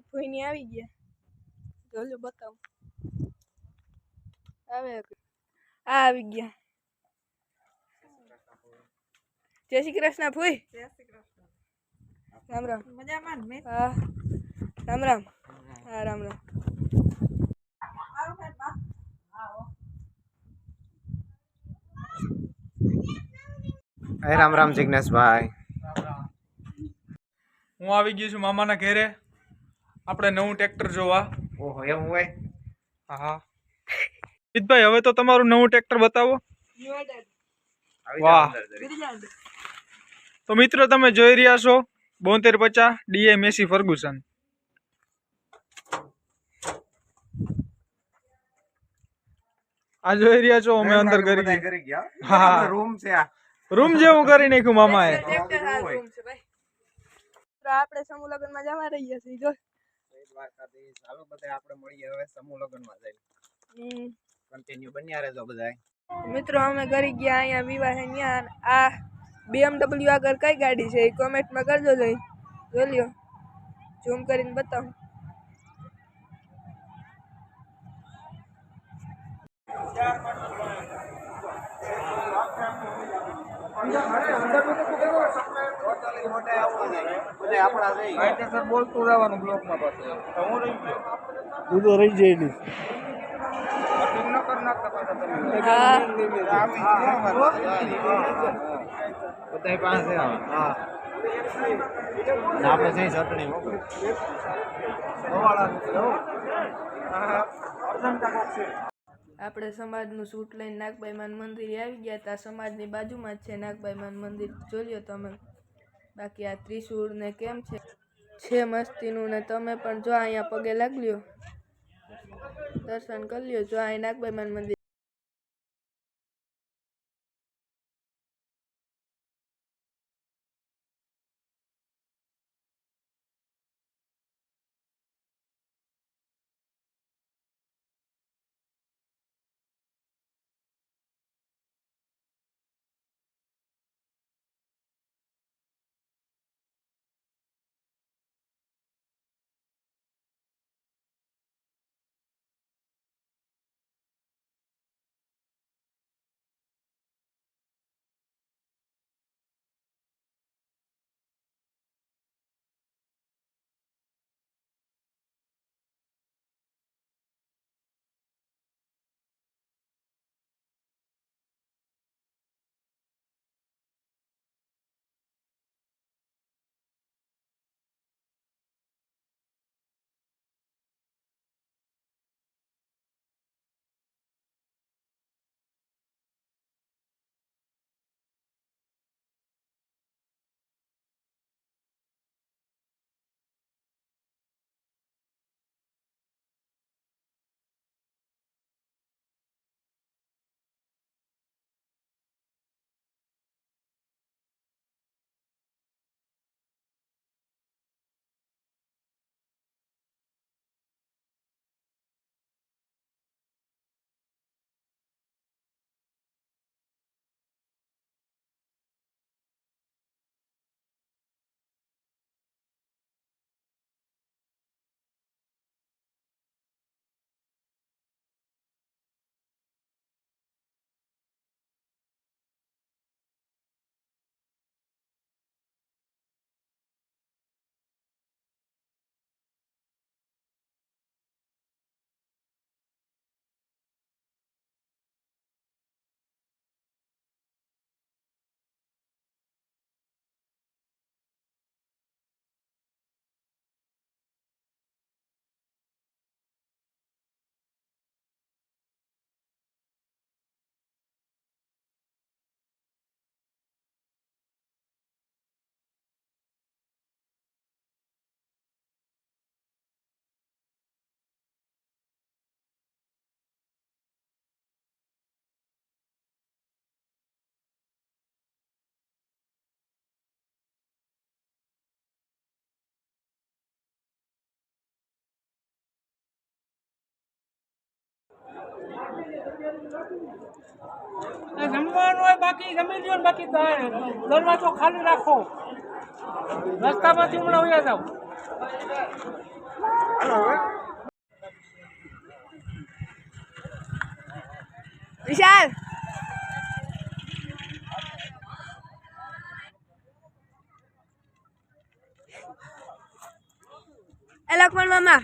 ફોઈની આવી ગયા જોલો બતાવ આવે આવી ગયા જય શ્રી કૃષ્ણ ફોઈ જય શ્રી કૃષ્ણ રામ રામ મજામાં ને હા રામ રામ હા રામ રામ રામ રામ જિગ્નેશભાઈ હું આવી ગયો છું મામાના ઘરે આપણે નવું ટ્રેક્ટર જોવા ઓહો એવું હોય હા જીતભાઈ હવે તો તમારું નવું ટ્રેક્ટર બતાવો વાહ તો મિત્રો તમે જોઈ રહ્યા છો 7250 ડીએ મેસી ફર્ગુસન આ જોઈ રહ્યા છો અમે અંદર કરી ગયા હા રૂમ છે આ રૂમ જેવું કરી નાખ્યું મામાએ આપણે સમૂહ લગ્નમાં જવા રહીએ છીએ જો ચાલો બધા આપણે મળીએ હવે સમૂહ લગ્નમાં જઈને કન્ટિન્યુ બન્યા રહેજો બધા મિત્રો અમે કરી ગયા અહીંયા વિવાહ ત્યાં આ BMW આગળ કઈ ગાડી છે એ કોમેન્ટમાં કરજો જોઈ લ્યો ઝૂમ કરીને બતાવો બોલતું રહેવાનું બ્લોકમાં પાસે રહી જાય બધા પાસે હા આપણે જઈ ચટણી આપણે સમાજનું સૂટ લઈને નાગબાઈમાન મંદિરે આવી ગયા હતા સમાજની બાજુમાં જ છે નાગબાઈમાન મંદિર જોયો તમે બાકી આ ત્રિશૂળ ને કેમ છે મસ્તીનું ને તમે પણ જો અહીંયા પગે લાગ્યો દર્શન કરી લ્યો જો અહીં નાગબાઈમાન મંદિર જમવાનું હોય બાકી જમી લ્યો ને બાકી દરવાજો ખાલી રાખો રસ્તામાંથી હમણાં ઉયા જાવ વિશાલ એ લખમણ મામા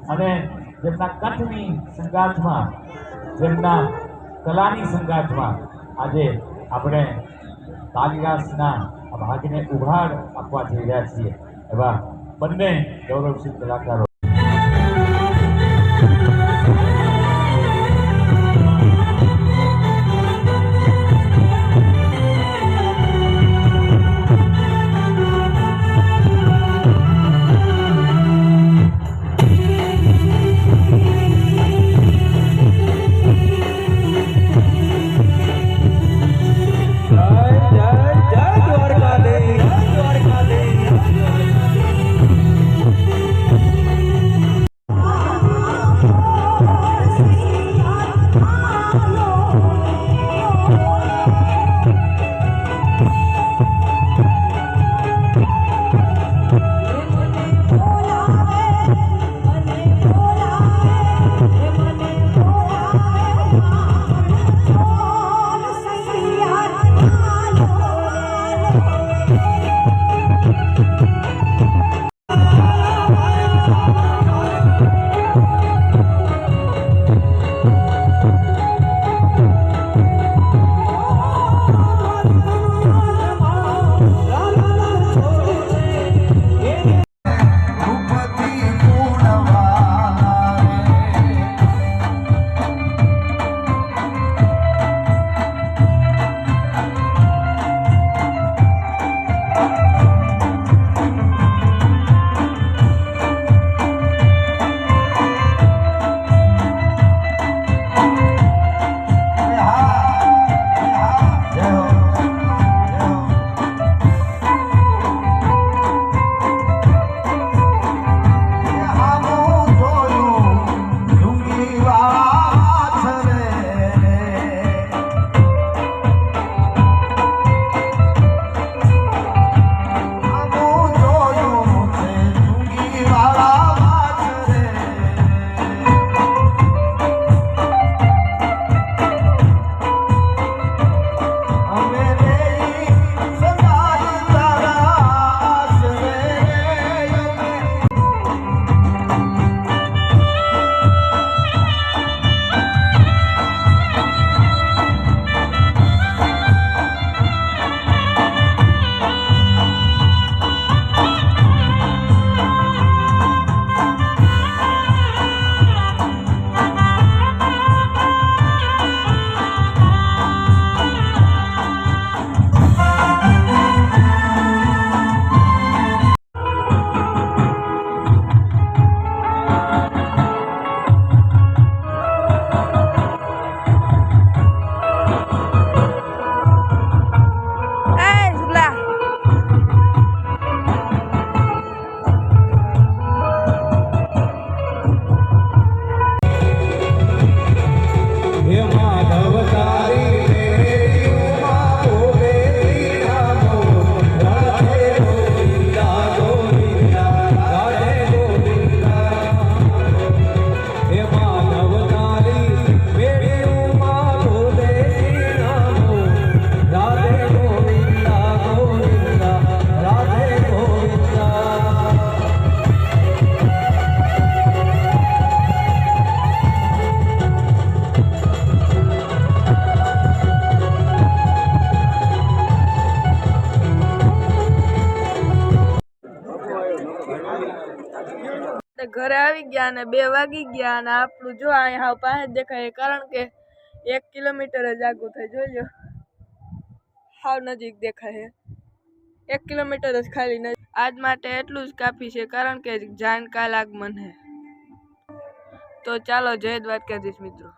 અને જેમના કચ્છની સંગાથમાં જેમના કલાની સંગાથમાં આજે આપણે કાલિદાસના આ ભાગને ઉઘાડ આપવા જઈ રહ્યા છીએ એવા બંને ગૌરવસિંહ કલાકારો આવી ગયા અને 2 વાગી ગયા અને આપણું જો અહીંયા હાવ પાસે જ દેખાય કારણ કે 1 કિલોમીટર જ આગું થાય જોઈ લો હાવ નજીક દેખાય 1 કિલોમીટર જ ખાલી નજીક આજ માટે એટલું જ કાફી છે કારણ કે જાન કાલ આગમન હે તો ચાલો જય દ્વારકાધીશ મિત્રો